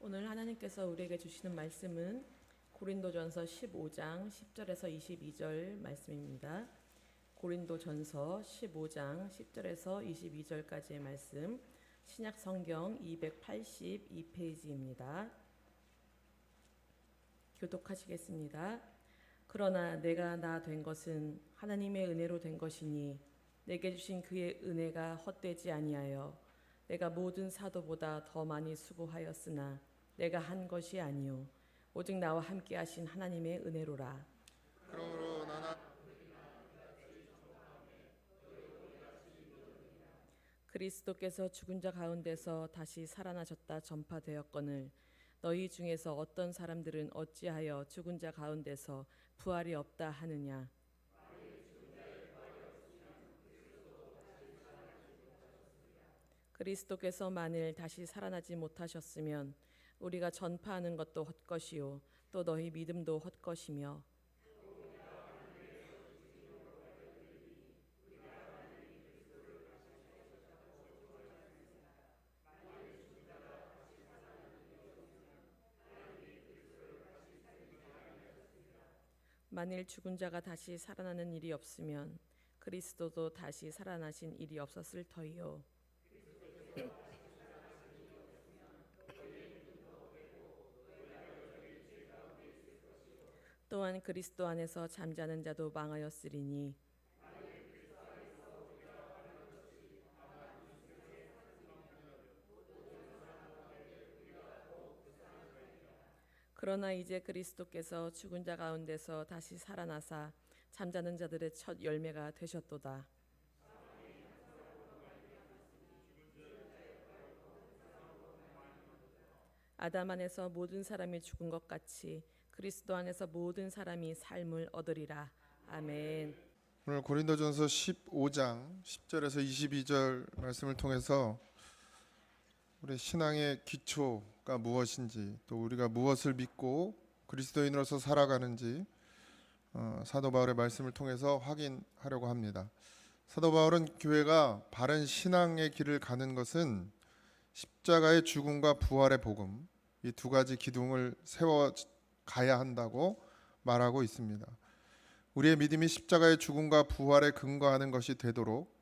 오늘 하나님께서 우리에게 주시는 말씀은 고린도전서 15장 10절에서 22절 말씀입니다. 고린도전서 15장 10절에서 22절까지의 말씀, 신약 성경 282페이지입니다. 교독하시겠습니다. 그러나 내가 나 된 것은 하나님의 은혜로 된 것이니 내게 주신 그의 은혜가 헛되지 아니하여 내가 모든 사도보다 더 많이 수고하였으나 내가 한 것이 아니요 오직 나와 함께 하신 하나님의 은혜로라. 그러므로 나는 그리스도께서 죽은 자 가운데서 다시 살아나셨다 전파되었거늘 너희 중에서 어떤 사람들은 어찌하여 죽은 자 가운데서 부활이 없다 하느냐. 그리스도께서 만일 다시 살아나지 못하셨으면 우리가 전파하는 것도 헛것이요 또 너희 믿음도 헛것이며 만일 죽은 자가 다시 살아나는 일이 없으면 그리스도도 다시 살아나신 일이 없었을 터이요. 또한 그리스도 안에서 잠자는 자도 망하였으리니 그러나 이제 그리스도께서 죽은 자 가운데서 다시 살아나사 잠자는 자들의 첫 열매가 되셨도다. 아담 안에서 모든 사람이 죽은 것 같이 그리스도 안에서 모든 사람이 삶을 얻으리라. 아멘. 오늘 고린도전서 15장 10절에서 22절 말씀을 통해서 우리 신앙의 기초가 무엇인지, 또 우리가 무엇을 믿고 그리스도인으로서 살아가는지 사도 바울의 말씀을 통해서 확인하려고 합니다. 사도 바울은 교회가 바른 신앙의 길을 가는 것은 십자가의 죽음과 부활의 복음, 이 두 가지 기둥을 세워 가야 한다고 말하고 있습니다. 우리의 믿음이 십자가의 죽음과 부활에 근거하는 것이 되도록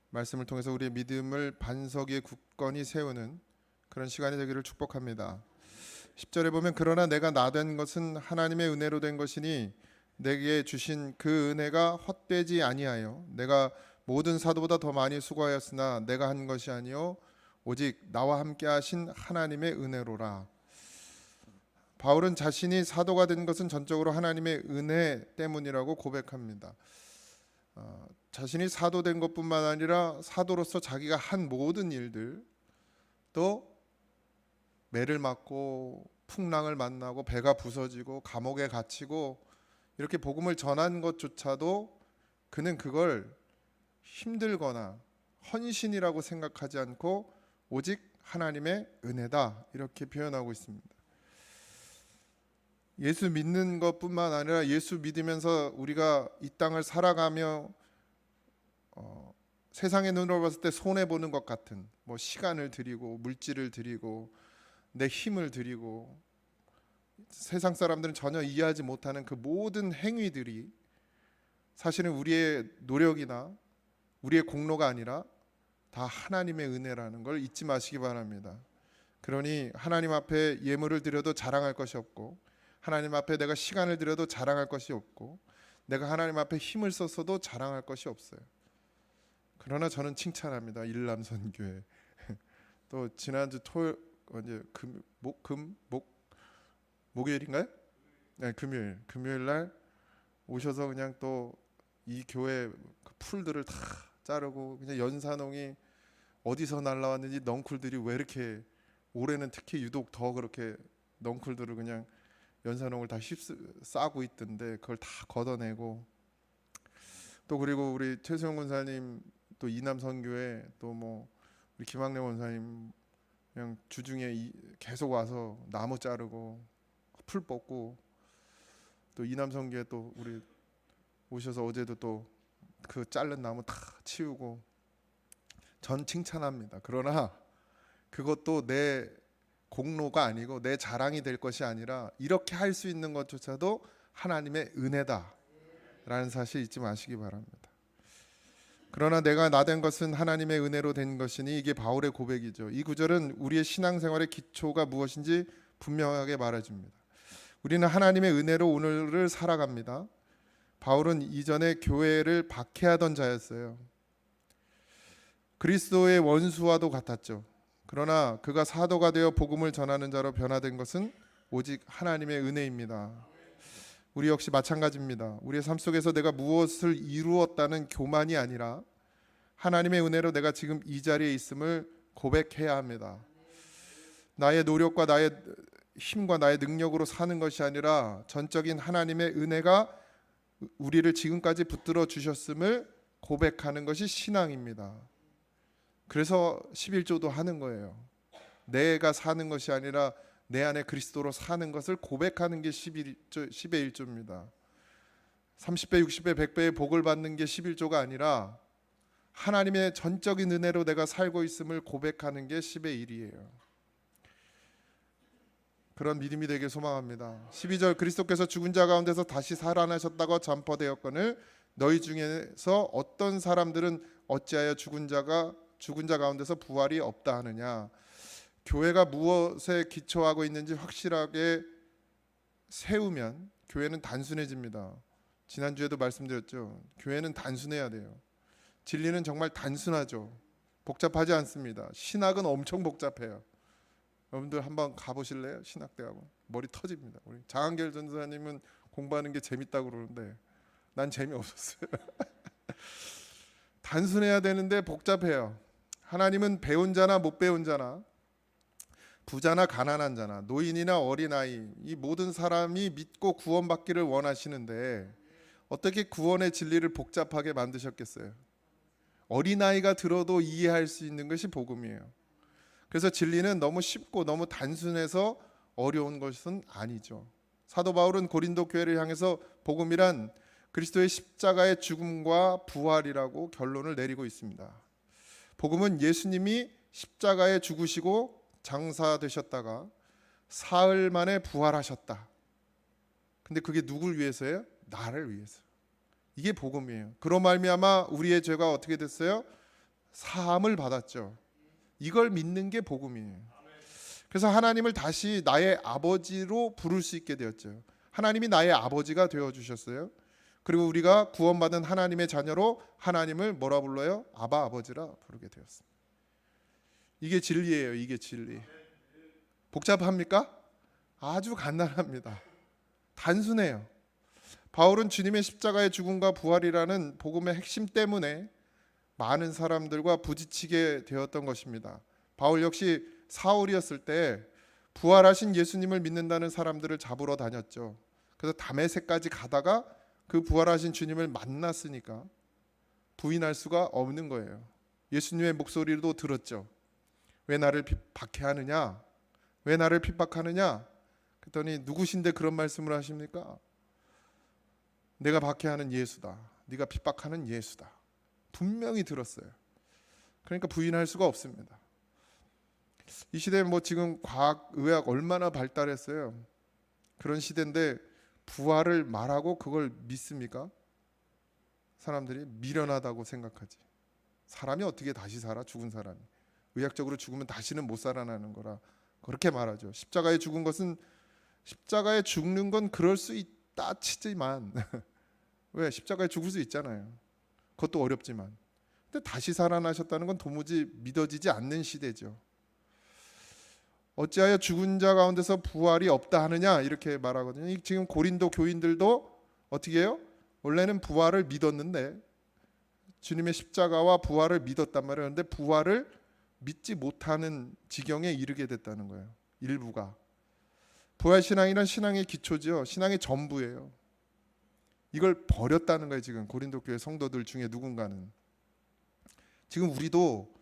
말씀을 통해서 우리의 믿음을 반석 위에 굳건히 세우는 그런 시간이 되기를 축복합니다. 10절에 보면 그러나 내가 나 된 것은 하나님의 은혜로 된 것이니 내게 주신 그 은혜가 헛되지 아니하여 내가 모든 사도보다 더 많이 수고하였으나 내가 한 것이 아니요 오직 나와 함께 하신 하나님의 은혜로라. 바울은 자신이 사도가 된 것은 전적으로 하나님의 은혜 때문이라고 고백합니다. 자신이 사도된 것뿐만 아니라 사도로서 자기가 한 모든 일들, 또 매를 맞고 풍랑을 만나고 배가 부서지고 감옥에 갇히고 이렇게 복음을 전한 것조차도 그는 그걸 힘들거나 헌신이라고 생각하지 않고 오직 하나님의 은혜다 이렇게 표현하고 있습니다. 예수 믿는 것뿐만 아니라 예수 믿으면서 우리가 이 땅을 살아가며 세상의 눈으로 봤을 때 손해 보는 것 같은 뭐 시간을 드리고 물질을 드리고 내 힘을 드리고 세상 사람들은 전혀 이해하지 못하는 그 모든 행위들이 사실은 우리의 노력이나 우리의 공로가 아니라 다 하나님의 은혜라는 걸 잊지 마시기 바랍니다. 그러니 하나님 앞에 예물을 드려도 자랑할 것이 없고 하나님 앞에 내가 시간을 들여도 자랑할 것이 없고 내가 하나님 앞에 힘을 썼어도 자랑할 것이 없어요. 그러나 저는 칭찬합니다. 일남선교회 또 지난주 목요일인가요? 네, 금요일 날 오셔서 그냥 또 이 교회 그 풀들을 다 자르고 그냥 연산홍이 어디서 날라왔는지 넝쿨들이 왜 이렇게 올해는 특히 유독 더 그렇게 넝쿨들을 그냥 연산홍을 다 싸고 있던데 그걸 다 걷어내고 또 그리고 우리 최수영 권사님 또 이남선교회 또 뭐 우리 김학래 원사님 그냥 주중에 계속 와서 나무 자르고 풀 뽑고 또 이남선교회 또 우리 오셔서 어제도 또 그 자른 나무 다 치우고 전 칭찬합니다. 그러나 그것도 내 공로가 아니고 내 자랑이 될 것이 아니라 이렇게 할 수 있는 것조차도 하나님의 은혜다라는 사실 잊지 마시기 바랍니다. 그러나 내가 나 된 것은 하나님의 은혜로 된 것이니, 이게 바울의 고백이죠. 이 구절은 우리의 신앙생활의 기초가 무엇인지 분명하게 말해줍니다. 우리는 하나님의 은혜로 오늘을 살아갑니다. 바울은 이전에 교회를 박해하던 자였어요. 그리스도의 원수와도 같았죠. 그러나 그가 사도가 되어 복음을 전하는 자로 변화된 것은 오직 하나님의 은혜입니다. 우리 역시 마찬가지입니다. 우리의 삶 속에서 내가 무엇을 이루었다는 교만이 아니라 하나님의 은혜로 내가 지금 이 자리에 있음을 고백해야 합니다. 나의 노력과 나의 힘과 나의 능력으로 사는 것이 아니라 전적인 하나님의 은혜가 우리를 지금까지 붙들어 주셨음을 고백하는 것이 신앙입니다. 그래서 11조도 하는 거예요. 내가 사는 것이 아니라 내 안에 그리스도로 사는 것을 고백하는 게 10의 1조입니다. 30배, 60배, 100배의 복을 받는 게 11조가 아니라 하나님의 전적인 은혜로 내가 살고 있음을 고백하는 게 10의 1이에요. 그런 믿음이 되길 소망합니다. 12절, 그리스도께서 죽은 자 가운데서 다시 살아나셨다고 전파되었거늘 너희 중에서 어떤 사람들은 어찌하여 죽은 자 가운데서 부활이 없다 하느냐. 교회가 무엇에 기초하고 있는지 확실하게 세우면 교회는 단순해집니다. 지난주에도 말씀드렸죠. 교회는 단순해야 돼요. 진리는 정말 단순하죠. 복잡하지 않습니다. 신학은 엄청 복잡해요. 여러분들 한번 가보실래요? 신학대학원. 머리 터집니다. 우리 장한결 전사님은 공부하는 게 재밌다고 그러는데 난 재미없었어요. 단순해야 되는데 복잡해요. 하나님은 배운 자나 못 배운 자나, 부자나 가난한 자나, 노인이나 어린아이, 이 모든 사람이 믿고 구원받기를 원하시는데 어떻게 구원의 진리를 복잡하게 만드셨겠어요? 어린아이가 들어도 이해할 수 있는 것이 복음이에요. 그래서 진리는 너무 쉽고 너무 단순해서 어려운 것은 아니죠. 사도 바울은 고린도 교회를 향해서 복음이란 그리스도의 십자가의 죽음과 부활이라고 결론을 내리고 있습니다. 복음은 예수님이 십자가에 죽으시고 장사되셨다가 사흘 만에 부활하셨다. 근데 그게 누굴 위해서예요? 나를 위해서. 이게 복음이에요. 그로 말미암아 우리의 죄가 어떻게 됐어요? 사함을 받았죠. 이걸 믿는 게 복음이에요. 그래서 하나님을 다시 나의 아버지로 부를 수 있게 되었죠. 하나님이 나의 아버지가 되어 주셨어요. 그리고 우리가 구원받은 하나님의 자녀로 하나님을 뭐라 불러요? 아바 아버지라 부르게 되었습니다. 이게 진리예요. 이게 진리. 복잡합니까? 아주 간단합니다. 단순해요. 바울은 주님의 십자가의 죽음과 부활이라는 복음의 핵심 때문에 많은 사람들과 부딪히게 되었던 것입니다. 바울 역시 사울이었을 때 부활하신 예수님을 믿는다는 사람들을 잡으러 다녔죠. 그래서 다메섹까지 가다가 그 부활하신 주님을 만났으니까 부인할 수가 없는 거예요. 예수님의 목소리도 들었죠. 왜 나를 박해하느냐? 왜 나를 핍박하느냐? 그랬더니 누구신데 그런 말씀을 하십니까? 내가 박해하는 예수다. 네가 핍박하는 예수다. 분명히 들었어요. 그러니까 부인할 수가 없습니다. 이 시대에 뭐 지금 과학, 의학 얼마나 발달했어요. 그런 시대인데 부활을 말하고 그걸 믿습니까? 사람들이 미련하다고 생각하지. 사람이 어떻게 다시 살아? 죽은 사람이. 의학적으로 죽으면 다시는 못 살아나는 거라 그렇게 말하죠. 십자가에 죽은 것은, 십자가에 죽는 건 그럴 수 있다 치지만 왜? 십자가에 죽을 수 있잖아요. 그것도 어렵지만. 근데 다시 살아나셨다는 건 도무지 믿어지지 않는 시대죠. 어찌하여 죽은 자 가운데서 부활이 없다 하느냐 이렇게 말하거든요. 지금 고린도 교인들도 어떻게 해요? 원래는 부활을 믿었는데 주님의 십자가와 부활을 믿었단 말이에요. 그런데 부활을 믿지 못하는 지경에 이르게 됐다는 거예요. 일부가. 부활신앙이란 신앙의 기초죠. 신앙의 전부예요. 이걸 버렸다는 거예요. 지금 고린도 교회 성도들 중에 누군가는. 지금 우리도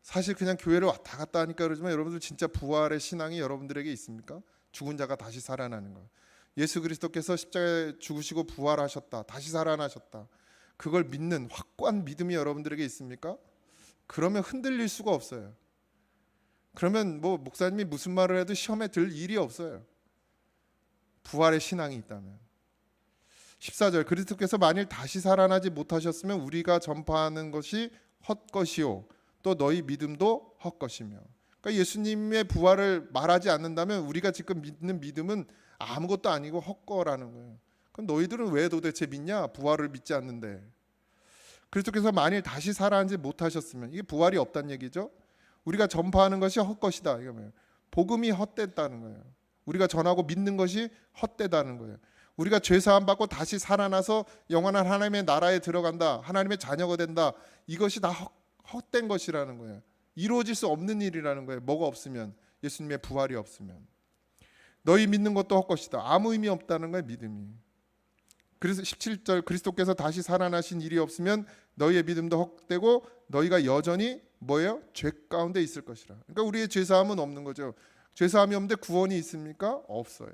사실 그냥 교회를 왔다 갔다 하니까 그러지만 여러분들 진짜 부활의 신앙이 여러분들에게 있습니까? 죽은 자가 다시 살아나는 거. 예수 그리스도께서 십자가에 죽으시고 부활하셨다. 다시 살아나셨다. 그걸 믿는 확고한 믿음이 여러분들에게 있습니까? 그러면 흔들릴 수가 없어요. 그러면 뭐 목사님이 무슨 말을 해도 시험에 들 일이 없어요. 부활의 신앙이 있다면. 14절 그리스도께서 만일 다시 살아나지 못하셨으면 우리가 전파하는 것이 헛것이요 또 너희 믿음도 헛것이며. 그러니까 예수님의 부활을 말하지 않는다면 우리가 지금 믿는 믿음은 아무것도 아니고 헛거라는 거예요. 그럼 너희들은 왜 도대체 믿냐? 부활을 믿지 않는데. 그리스도께서 만일 다시 살아나지 못하셨으면, 이게 부활이 없다는 얘기죠. 우리가 전파하는 것이 헛것이다. 이거 뭐예요? 복음이 헛됐다는 거예요. 우리가 전하고 믿는 것이 헛되다는 거예요. 우리가 죄 사함 받고 다시 살아나서 영원한 하나님의 나라에 들어간다. 하나님의 자녀가 된다. 이것이 다 헛된 것이라는 거예요. 이루어질 수 없는 일이라는 거예요. 뭐가 없으면, 예수님의 부활이 없으면. 너희 믿는 것도 헛것이다. 아무 의미 없다는 거예요, 믿음이. 그래서 17절 그리스도께서 다시 살아나신 일이 없으면 너희의 믿음도 헛되고 너희가 여전히 뭐예요? 죄 가운데 있을 것이라. 그러니까 우리의 죄 사함은 없는 거죠. 죄 사함이 없는데 구원이 있습니까? 없어요.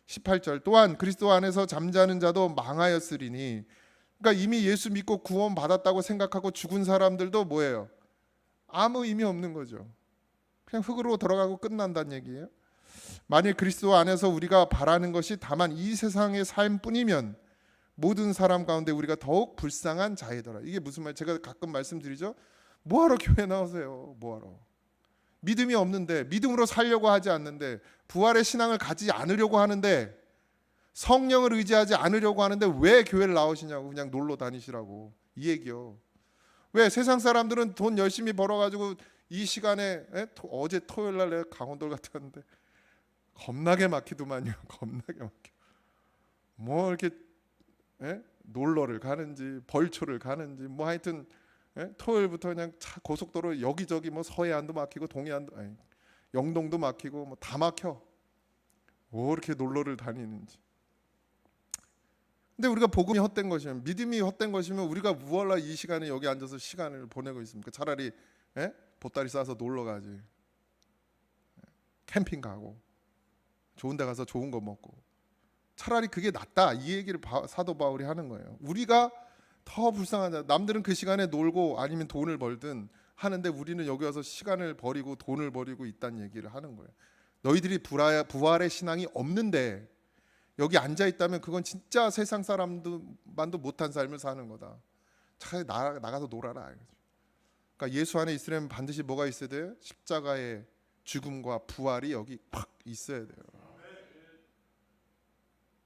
18절 또한 그리스도 안에서 잠자는 자도 망하였으리니, 그러니까 이미 예수 믿고 구원 받았다고 생각하고 죽은 사람들도 뭐예요? 아무 의미 없는 거죠. 그냥 흙으로 들어가고 끝난다는 얘기예요. 만일 그리스도 안에서 우리가 바라는 것이 다만 이 세상의 삶뿐이면 모든 사람 가운데 우리가 더욱 불쌍한 자이더라. 이게 무슨 말? 제가 가끔 말씀드리죠. 뭐하러 교회 나오세요? 뭐하러? 믿음이 없는데, 믿음으로 살려고 하지 않는데, 부활의 신앙을 가지지 않으려고 하는데, 성령을 의지하지 않으려고 하는데 왜 교회를 나오시냐고. 그냥 놀러 다니시라고. 이 얘기요. 왜? 세상 사람들은 돈 열심히 벌어가지고 이 시간에, 어제 토요일 날 내가 강원도를 갔다 왔는데 겁나게 막히더만요. 겁나게 막혀. 뭐 이렇게 놀러를 가는지 벌초를 가는지 뭐 하여튼 토요일부터 그냥 고속도로 여기저기 뭐 서해안도 막히고 동해안도 영동도 막히고 뭐 다 막혀. 뭐 이렇게 놀러를 다니는지. 근데 우리가 복음이 헛된 것이면, 믿음이 헛된 것이면 우리가 무얼라 이 시간에 여기 앉아서 시간을 보내고 있습니까? 차라리 보따리 싸서 놀러 가지. 캠핑 가고 좋은 데 가서 좋은 거 먹고 차라리 그게 낫다. 이 얘기를 사도 바울이 하는 거예요. 우리가 더 불쌍하다. 남들은 그 시간에 놀고 아니면 돈을 벌든 하는데 우리는 여기 와서 시간을 버리고 돈을 버리고 있다는 얘기를 하는 거예요. 너희들이 부활의 신앙이 없는데 여기 앉아 있다면 그건 진짜 세상 사람만도 못한 삶을 사는 거다. 차라리 나가서 놀아라. 그러니까 예수 안에 있으려면 반드시 뭐가 있어야 돼요? 십자가의 죽음과 부활이 여기 팍 있어야 돼요.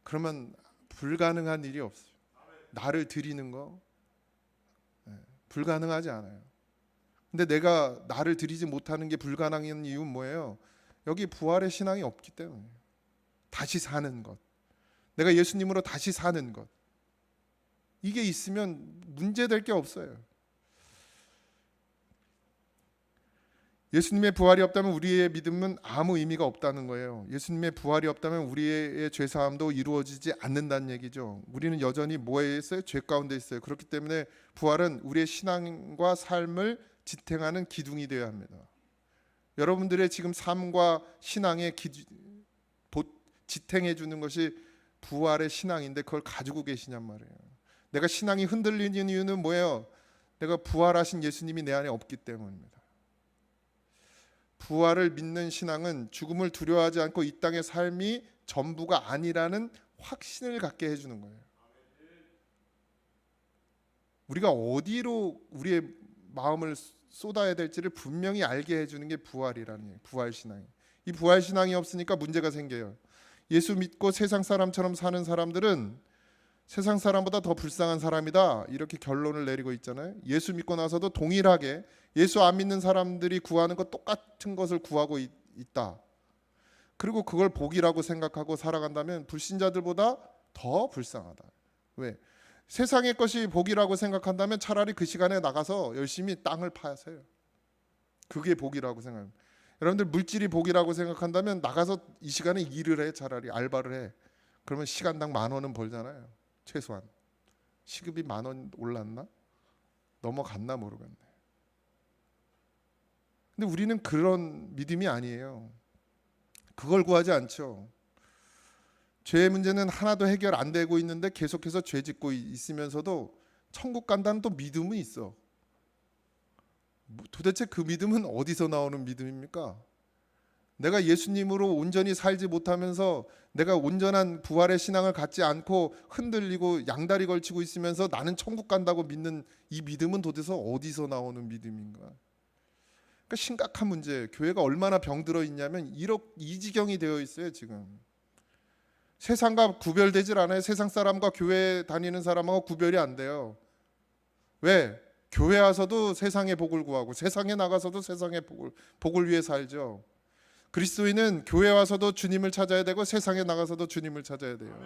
그러면 불가능한 일이 없어요. 나를 드리는 거 불가능하지 않아요. 근데 내가 나를 드리지 못하는 게 불가능한 이유는 뭐예요? 여기 부활의 신앙이 없기 때문에. 다시 사는 것, 내가 예수님으로 다시 사는 것, 이게 있으면 문제될 게 없어요. 예수님의 부활이 없다면 우리의 믿음은 아무 의미가 없다는 거예요. 예수님의 부활이 없다면 우리의 죄사함도 이루어지지 않는다는 얘기죠. 우리는 여전히 뭐에 있어요? 죄 가운데 있어요. 그렇기 때문에 부활은 우리의 신앙과 삶을 지탱하는 기둥이 되어야 합니다. 여러분들의 지금 삶과 신앙의 지탱해 주는 것이 부활의 신앙인데 그걸 가지고 계시냔 말이에요. 내가 신앙이 흔들리는 이유는 뭐예요? 내가 부활하신 예수님이 내 안에 없기 때문입니다. 부활을 믿는 신앙은 죽음을 두려워하지 않고 이 땅의 삶이 전부가 아니라는 확신을 갖게 해주는 거예요. 우리가 어디로 우리의 마음을 쏟아야 될지를 분명히 알게 해주는 게 부활이라는 얘기예요. 부활 신앙이. 이 부활 신앙이 없으니까 문제가 생겨요. 예수 믿고 세상 사람처럼 사는 사람들은 세상 사람보다 더 불쌍한 사람이다, 이렇게 결론을 내리고 있잖아요. 예수 믿고 나서도 동일하게 예수 안 믿는 사람들이 구하는 것 똑같은 것을 구하고 있다. 그리고 그걸 복이라고 생각하고 살아간다면 불신자들보다 더 불쌍하다. 왜? 세상의 것이 복이라고 생각한다면 차라리 그 시간에 나가서 열심히 땅을 파세요. 그게 복이라고 생각합니다. 여러분들 물질이 복이라고 생각한다면 나가서 이 시간에 일을 해. 차라리 알바를 해. 그러면 시간당 10,000원은 벌잖아요. 최소한. 시급이 10,000원 올랐나? 넘어갔나 모르겠네. 근데 우리는 그런 믿음이 아니에요. 그걸 구하지 않죠. 죄의 문제는 하나도 해결 안 되고 있는데 계속해서 죄 짓고 있으면서도 천국 간다는 또 믿음은 있어. 도대체 그 믿음은 어디서 나오는 믿음입니까? 내가 예수님으로 온전히 살지 못하면서 내가 온전한 부활의 신앙을 갖지 않고 흔들리고 양다리 걸치고 있으면서 나는 천국 간다고 믿는 이 믿음은 도대체 어디서 나오는 믿음인가? 그러니까 심각한 문제예요. 교회가 얼마나 병들어 있냐면 이 지경이 되어 있어요 지금. 세상과 구별되질 않아요. 세상 사람과 교회 다니는 사람하고 구별이 안 돼요. 왜? 교회 와서도 세상의 복을 구하고 세상에 나가서도 세상의 복을 위해 살죠. 그리스도인은 교회 와서도 주님을 찾아야 되고 세상에 나가서도 주님을 찾아야 돼요.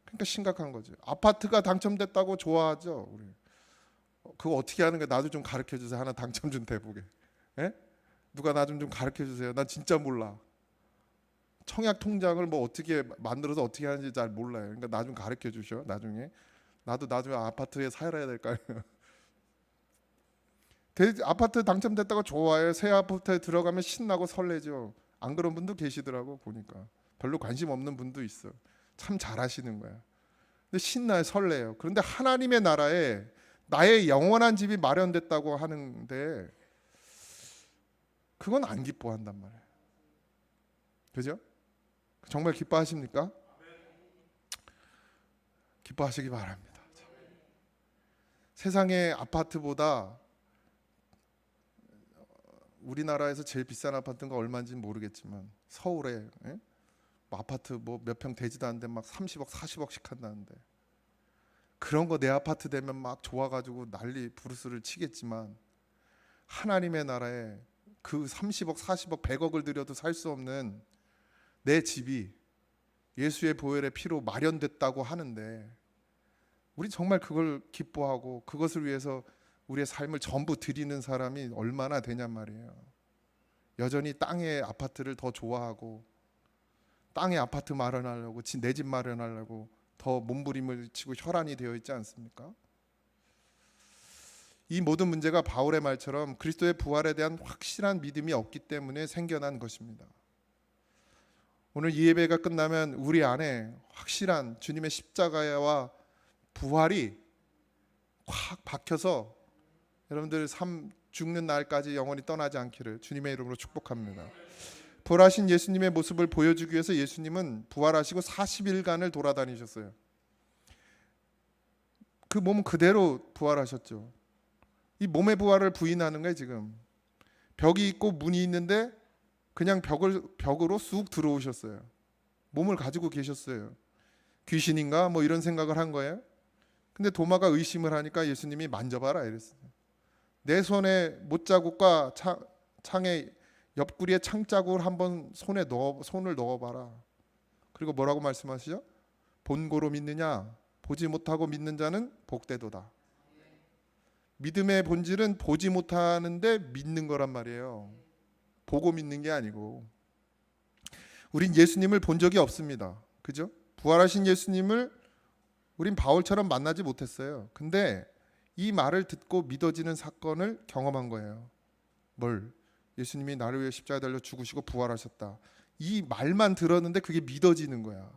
그러니까 심각한 거죠. 아파트가 당첨됐다고 좋아하죠. 우리. 그거 어떻게 하는 거야? 나도 좀 가르쳐 주세요. 하나 당첨 좀 돼보게. 예? 누가 나 좀 가르쳐 주세요. 난 진짜 몰라. 청약 통장을 뭐 어떻게 만들어서 어떻게 하는지 잘 몰라요. 그러니까 나 좀 가르쳐 주셔. 나중에 나도 나중에 아파트에 살아야 될 거 아니에요. 아파트 당첨됐다고 좋아해요. 새 아파트에 들어가면 신나고 설레죠. 안 그런 분도 계시더라고 보니까. 별로 관심 없는 분도 있어. 참 잘하시는 거야. 근데 신나요, 설레요. 그런데 하나님의 나라에 나의 영원한 집이 마련됐다고 하는데 그건 안 기뻐한단 말이에요. 그죠? 정말 기뻐하십니까? 기뻐하시기 바랍니다. 세상의 아파트보다 우리나라에서 제일 비싼 아파트가 얼마인지는 모르겠지만 서울에 뭐 아파트 뭐 몇 평 되지도 않는데 막 30억 40억씩 한다는데 그런 거 내 아파트 되면 막 좋아가지고 난리 부르스를 치겠지만 하나님의 나라에 그 30억 40억 100억을 들여도 살 수 없는 내 집이 예수의 보혈의 피로 마련됐다고 하는데 우리 정말 그걸 기뻐하고 그것을 위해서 우리의 삶을 전부 드리는 사람이 얼마나 되냔 말이에요. 여전히 땅의 아파트를 더 좋아하고 땅의 아파트 마련하려고 내 집 마련하려고 더 몸부림을 치고 혈안이 되어 있지 않습니까? 이 모든 문제가 바울의 말처럼 그리스도의 부활에 대한 확실한 믿음이 없기 때문에 생겨난 것입니다. 오늘 이 예배가 끝나면 우리 안에 확실한 주님의 십자가와 부활이 확 박혀서 여러분들 죽는 날까지 영원히 떠나지 않기를 주님의 이름으로 축복합니다. 부활하신 예수님의 모습을 보여주기 위해서 예수님은 부활하시고 40일간을 돌아다니셨어요. 그 몸 그대로 부활하셨죠. 이 몸의 부활을 부인하는 거예요 지금. 벽이 있고 문이 있는데 그냥 벽으로 쑥 들어오셨어요. 몸을 가지고 계셨어요. 귀신인가 뭐 이런 생각을 한 거예요. 근데 도마가 의심을 하니까 예수님이 만져봐라 이랬어요. 내 손에 못자국과 창의 옆구리에 창자국을 한번 손을 넣어봐라. 그리고 뭐라고 말씀하시죠? 본고로 믿느냐? 보지 못하고 믿는 자는 복되도다. 믿음의 본질은 보지 못하는데 믿는 거란 말이에요. 보고 믿는 게 아니고. 우린 예수님을 본 적이 없습니다. 그죠? 부활하신 예수님을 우린 바울처럼 만나지 못했어요. 근데 이 말을 듣고 믿어지는 사건을 경험한 거예요. 뭘? 예수님이 나를 위해 십자가에 달려 죽으시고 부활하셨다. 이 말만 들었는데 그게 믿어지는 거야.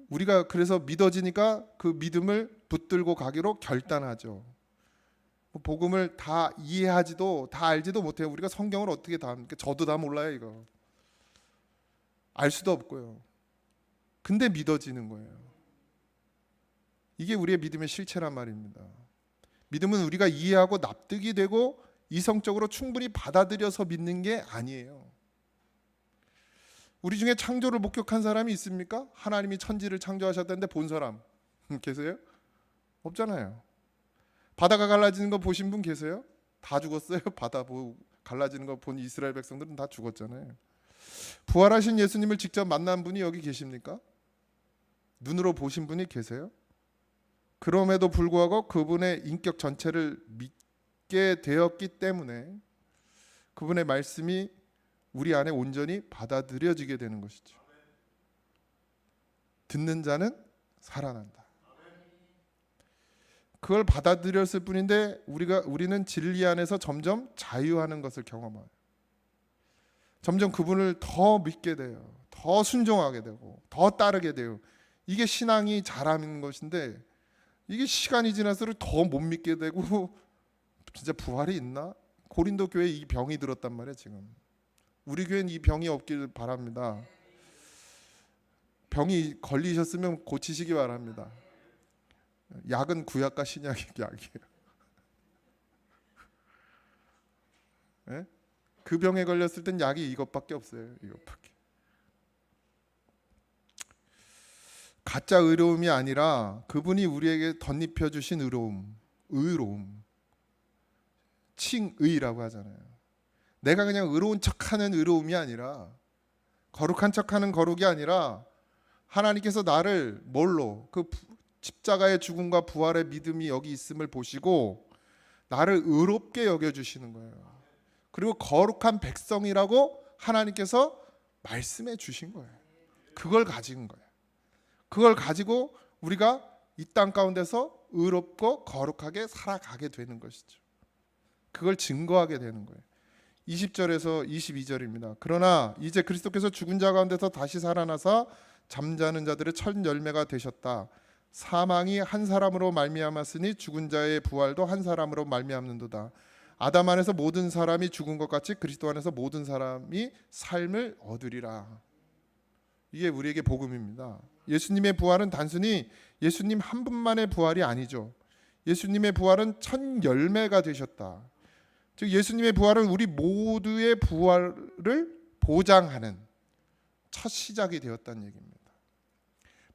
우리가 그래서 믿어지니까 그 믿음을 붙들고 가기로 결단하죠. 복음을 다 이해하지도 다 알지도 못해요. 우리가 성경을 어떻게 다 합니까? 저도 다 몰라요 이거. 알 수도 없고요. 근데 믿어지는 거예요. 이게 우리의 믿음의 실체란 말입니다. 믿음은 우리가 이해하고 납득이 되고 이성적으로 충분히 받아들여서 믿는 게 아니에요. 우리 중에 창조를 목격한 사람이 있습니까? 하나님이 천지를 창조하셨다는데 본 사람 계세요? 없잖아요. 바다가 갈라지는 거 보신 분 계세요? 다 죽었어요. 바다 갈라지는 거 본 이스라엘 백성들은 다 죽었잖아요. 부활하신 예수님을 직접 만난 분이 여기 계십니까? 눈으로 보신 분이 계세요? 그럼에도 불구하고 그분의 인격 전체를 믿게 되었기 때문에 그분의 말씀이 우리 안에 온전히 받아들여지게 되는 것이죠. 듣는 자는 살아난다. 그걸 받아들였을 뿐인데 우리는 진리 안에서 점점 자유하는 것을 경험해요. 점점 그분을 더 믿게 돼요. 더 순종하게 되고 더 따르게 돼요. 이게 신앙이 자라는 것인데 이게 시간이 지날수록 더 못 믿게 되고 진짜 부활이 있나? 고린도 교회에 이 병이 들었단 말이에요. 지금 우리 교회는 이 병이 없길 바랍니다. 병이 걸리셨으면 고치시기 바랍니다. 약은 구약과 신약의 약이에요. 예? 그 병에 걸렸을 땐 약이 이것밖에 없어요. 이것밖에. 가짜 의로움이 아니라 그분이 우리에게 덧입혀 주신 의로움. 칭의라고 하잖아요. 내가 그냥 의로운 척하는 의로움이 아니라, 거룩한 척하는 거룩이 아니라, 하나님께서 나를 뭘로, 그 십자가의 죽음과 부활의 믿음이 여기 있음을 보시고 나를 의롭게 여겨주시는 거예요. 그리고 거룩한 백성이라고 하나님께서 말씀해 주신 거예요. 그걸 가진 거예요. 그걸 가지고 우리가 이 땅 가운데서 의롭고 거룩하게 살아가게 되는 것이죠. 그걸 증거하게 되는 거예요. 20절에서 22절입니다. 그러나 이제 그리스도께서 죽은 자 가운데서 다시 살아나사 잠자는 자들의 첫 열매가 되셨다. 사망이 한 사람으로 말미암았으니 죽은 자의 부활도 한 사람으로 말미암는도다. 아담 안에서 모든 사람이 죽은 것 같이 그리스도 안에서 모든 사람이 삶을 얻으리라. 이게 우리에게 복음입니다. 예수님의 부활은 단순히 예수님 한 분만의 부활이 아니죠. 예수님의 부활은 첫 열매가 되셨다. 즉 예수님의 부활은 우리 모두의 부활을 보장하는 첫 시작이 되었다는 얘기입니다.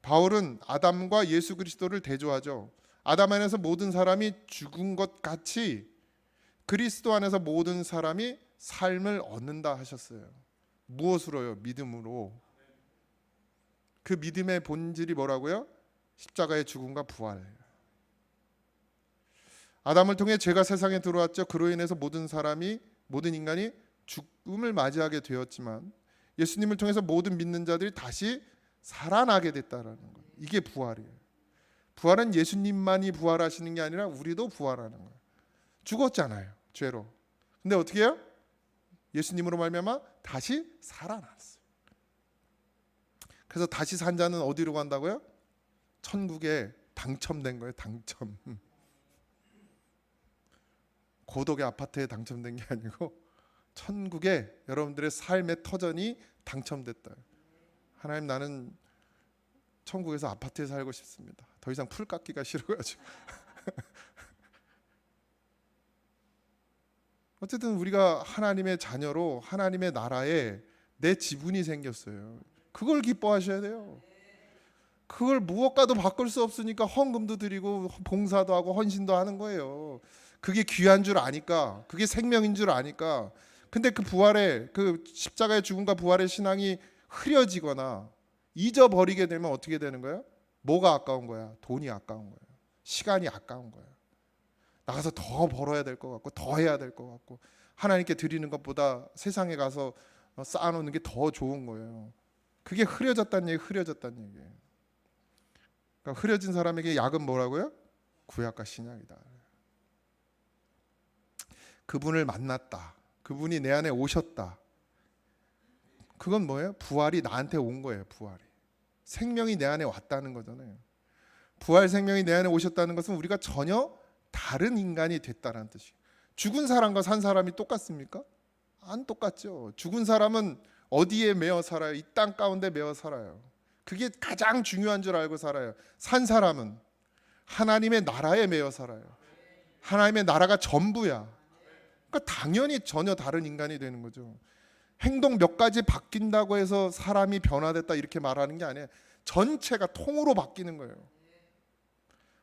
바울은 아담과 예수 그리스도를 대조하죠. 아담 안에서 모든 사람이 죽은 것 같이 그리스도 안에서 모든 사람이 삶을 얻는다 하셨어요. 무엇으로요? 믿음으로. 그 믿음의 본질이 뭐라고요? 십자가의 죽음과 부활. 아담을 통해 죄가 세상에 들어왔죠. 그로 인해서 모든 인간이 죽음을 맞이하게 되었지만 예수님을 통해서 모든 믿는 자들이 다시 살아나게 됐다라는 거예요. 이게 부활이에요. 부활은 예수님만이 부활하시는 게 아니라 우리도 부활하는 거예요. 죽었잖아요, 죄로. 근데 어떻게 해요? 예수님으로 말미암아 다시 살아났어요. 그래서 다시 산 자는 어디로 간다고요? 천국에 당첨된 거예요. 당첨. 고독의 아파트에 당첨된 게 아니고 천국에 여러분들의 삶의 터전이 당첨됐다. 하나님, 나는 천국에서 아파트에 살고 싶습니다. 더 이상 풀 깎기가 싫어가지고. 어쨌든 우리가 하나님의 자녀로 하나님의 나라에 내 지분이 생겼어요. 그걸 기뻐하셔야 돼요. 그걸 무엇과도 바꿀 수 없으니까 헌금도 드리고 봉사도 하고 헌신도 하는 거예요. 그게 귀한 줄 아니까, 그게 생명인 줄 아니까. 근데 그 부활의, 그 십자가의 죽음과 부활의 신앙이 흐려지거나 잊어버리게 되면 어떻게 되는 거예요? 뭐가 아까운 거야? 돈이 아까운 거예요. 시간이 아까운 거예요. 나가서 더 벌어야 될 것 같고 더 해야 될 것 같고 하나님께 드리는 것보다 세상에 가서 쌓아놓는 게 더 좋은 거예요. 그게 흐려졌다는 얘기예요. 그러니까 흐려진 사람에게 약은 뭐라고요? 구약과 신약이다. 그분을 만났다. 그분이 내 안에 오셨다. 그건 뭐예요? 부활이 나한테 온 거예요. 부활이. 생명이 내 안에 왔다는 거잖아요. 부활 생명이 내 안에 오셨다는 것은 우리가 전혀 다른 인간이 됐다는 뜻이에요. 죽은 사람과 산 사람이 똑같습니까? 안 똑같죠. 죽은 사람은 어디에 매어 살아요? 이 땅 가운데 매어 살아요. 그게 가장 중요한 줄 알고 살아요. 산 사람은 하나님의 나라에 매어 살아요. 하나님의 나라가 전부야. 그러니까 당연히 전혀 다른 인간이 되는 거죠. 행동 몇 가지 바뀐다고 해서 사람이 변화됐다 이렇게 말하는 게 아니에요. 전체가 통으로 바뀌는 거예요.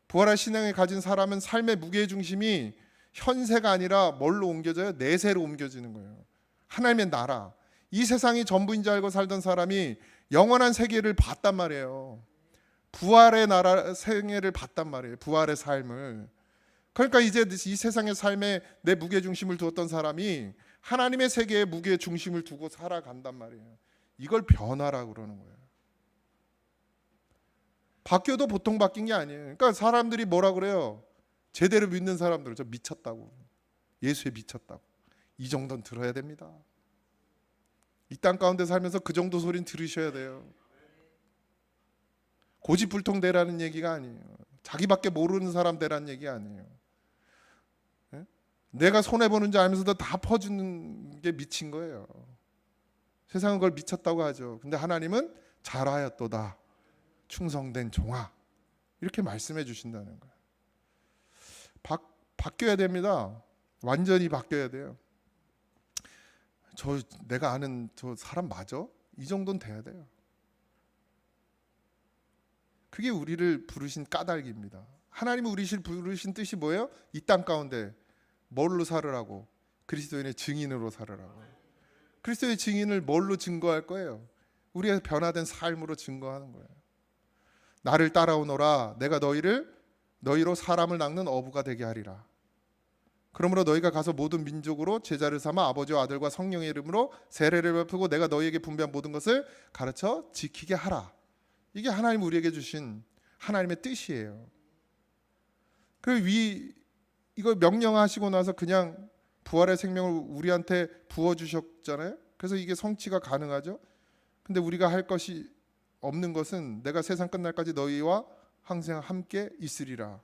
부활의 신앙을 가진 사람은 삶의 무게중심이 현세가 아니라 뭘로 옮겨져요? 내세로 옮겨지는 거예요. 하나님의 나라. 이 세상이 전부인 줄 알고 살던 사람이 영원한 세계를 봤단 말이에요. 부활의 나라 생애를 봤단 말이에요. 부활의 삶을. 그러니까 이제 이 세상의 삶에 내 무게중심을 두었던 사람이 하나님의 세계에 무게중심을 두고 살아간단 말이에요. 이걸 변화라고 그러는 거예요. 바뀌어도 보통 바뀐 게 아니에요. 그러니까 사람들이 뭐라 그래요? 제대로 믿는 사람들, 저 미쳤다고. 예수에 미쳤다고. 이 정도는 들어야 됩니다. 이 땅 가운데 살면서 그 정도 소리는 들으셔야 돼요. 고집불통대라는 얘기가 아니에요. 자기밖에 모르는 사람 되란 얘기 아니에요. 예? 내가 손해보는 줄 알면서도 다 퍼주는 게 미친 거예요. 세상은 그걸 미쳤다고 하죠. 근데 하나님은 잘하였도다 충성된 종아, 이렇게 말씀해 주신다는 거예요. 바뀌어야 됩니다. 완전히 바뀌어야 돼요. 내가 아는 저 사람 맞아? 이 정도는 돼야 돼요. 그게 우리를 부르신 까닭입니다. 하나님이 우리를 부르신 뜻이 뭐예요? 이 땅 가운데 뭘로 살으라고? 그리스도인의 증인으로 살으라고. 그리스도의 증인을 뭘로 증거할 거예요? 우리가 변화된 삶으로 증거하는 거예요. 나를 따라오너라. 내가 너희로 사람을 낚는 어부가 되게 하리라. 그러므로 너희가 가서 모든 민족으로 제자를 삼아 아버지와 아들과 성령의 이름으로 세례를 베푸고 내가 너희에게 분배한 모든 것을 가르쳐 지키게 하라. 이게 하나님 우리에게 주신 하나님의 뜻이에요. 이걸 명령하시고 나서 그냥 부활의 생명을 우리한테 부어주셨잖아요. 그래서 이게 성취가 가능하죠. 근데 우리가 할 것이 없는 것은 내가 세상 끝날까지 너희와 항상 함께 있으리라.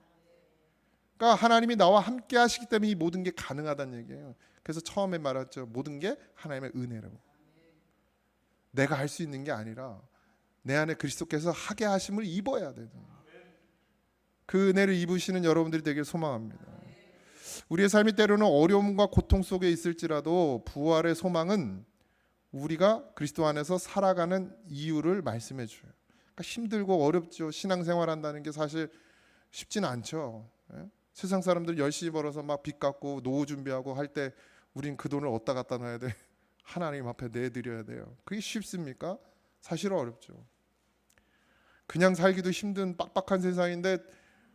그러니까 하나님이 나와 함께 하시기 때문에 이 모든 게 가능하다는 얘기예요. 그래서 처음에 말했죠. 모든 게 하나님의 은혜라고. 내가 할 수 있는 게 아니라 내 안에 그리스도께서 하게 하심을 입어야 되는, 그 은혜를 입으시는 여러분들이 되길 소망합니다. 우리의 삶이 때로는 어려움과 고통 속에 있을지라도 부활의 소망은 우리가 그리스도 안에서 살아가는 이유를 말씀해 줘요. 그러니까 힘들고 어렵죠. 신앙생활 한다는 게 사실 쉽지는 않죠. 세상 사람들 열심히 벌어서 막 빚 갚고 노후 준비하고 할 때 우린 그 돈을 어디다 갖다 놔야 돼? 하나님 앞에 내드려야 돼요. 그게 쉽습니까? 사실 어렵죠. 그냥 살기도 힘든 빡빡한 세상인데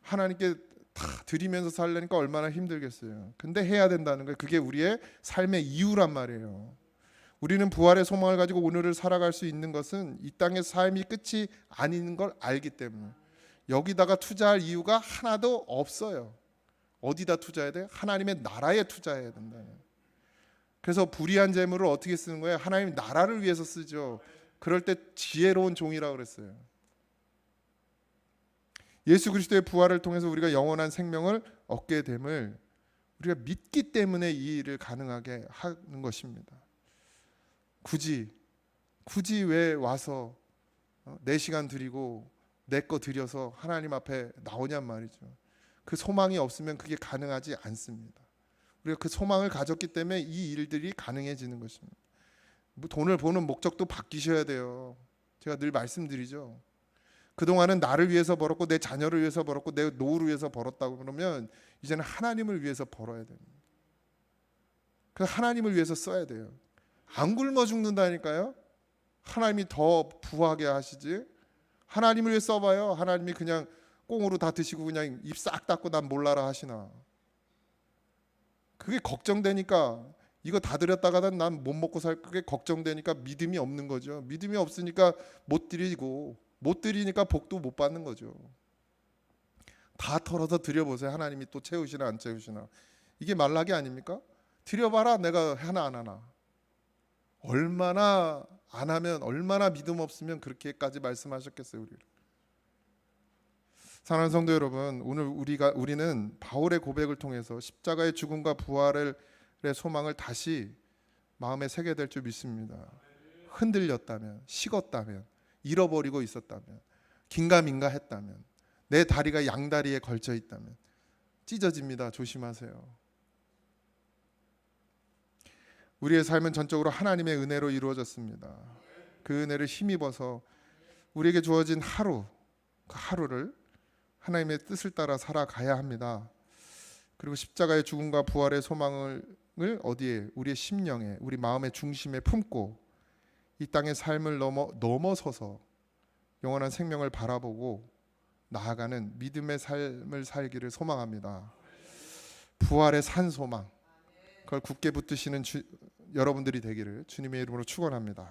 하나님께 다 드리면서 살려니까 얼마나 힘들겠어요. 근데 해야 된다는 거예요. 그게 우리의 삶의 이유란 말이에요. 우리는 부활의 소망을 가지고 오늘을 살아갈 수 있는 것은 이 땅의 삶이 끝이 아닌 걸 알기 때문에 여기다가 투자할 이유가 하나도 없어요. 어디다 투자해야 돼요? 하나님의 나라에 투자해야 된다. 그래서 불의한 재물을 어떻게 쓰는 거예요? 하나님 나라를 위해서 쓰죠. 그럴 때 지혜로운 종이라고 그랬어요. 예수 그리스도의 부활을 통해서 우리가 영원한 생명을 얻게 됨을 우리가 믿기 때문에 이 일을 가능하게 하는 것입니다. 굳이 왜 와서 내 시간 드리고 내 거 드려서 하나님 앞에 나오냔 말이죠. 그 소망이 없으면 그게 가능하지 않습니다. 우리가 그 소망을 가졌기 때문에 이 일들이 가능해지는 것입니다. 돈을 버는 목적도 바뀌셔야 돼요. 제가 늘 말씀드리죠. 그동안은 나를 위해서 벌었고 내 자녀를 위해서 벌었고 내 노후를 위해서 벌었다고 그러면 이제는 하나님을 위해서 벌어야 됩니다. 그래서 하나님을 위해서 써야 돼요. 안 굶어 죽는다니까요. 하나님이 더 부하게 하시지. 하나님을 위해 써봐요. 하나님이 그냥 꽁으로 다 드시고 그냥 입 싹 닫고 난 몰라라 하시나. 그게 걱정되니까 이거 다 드렸다가는 난 못 먹고 살, 그게 걱정되니까 믿음이 없는 거죠. 믿음이 없으니까 못 드리고 못 드리니까 복도 못 받는 거죠. 다 털어서 드려보세요. 하나님이 또 채우시나 안 채우시나. 이게 말락이 아닙니까? 드려봐라. 내가 하나 안 하나. 얼마나 안 하면, 얼마나 믿음 없으면 그렇게까지 말씀하셨겠어요. 우리를. 사랑하는 성도 여러분, 오늘 우리는 바울의 고백을 통해서 십자가의 죽음과 부활의 소망을 다시 마음에 새게 될 줄 믿습니다. 흔들렸다면, 식었다면, 잃어버리고 있었다면, 긴가민가 했다면, 내 다리가 양다리에 걸쳐 있다면 찢어집니다. 조심하세요. 우리의 삶은 전적으로 하나님의 은혜로 이루어졌습니다. 그 은혜를 힘입어서 우리에게 주어진 하루, 그 하루를 하나님의 뜻을 따라 살아가야 합니다. 그리고 십자가의 죽음과 부활의 소망을 어디에? 우리의 심령에, 우리 마음의 중심에 품고 이 땅의 삶을 넘어서서 영원한 생명을 바라보고 나아가는 믿음의 삶을 살기를 소망합니다. 부활의 산 소망, 그걸 굳게 붙드시는 여러분들이 되기를 주님의 이름으로 축원합니다.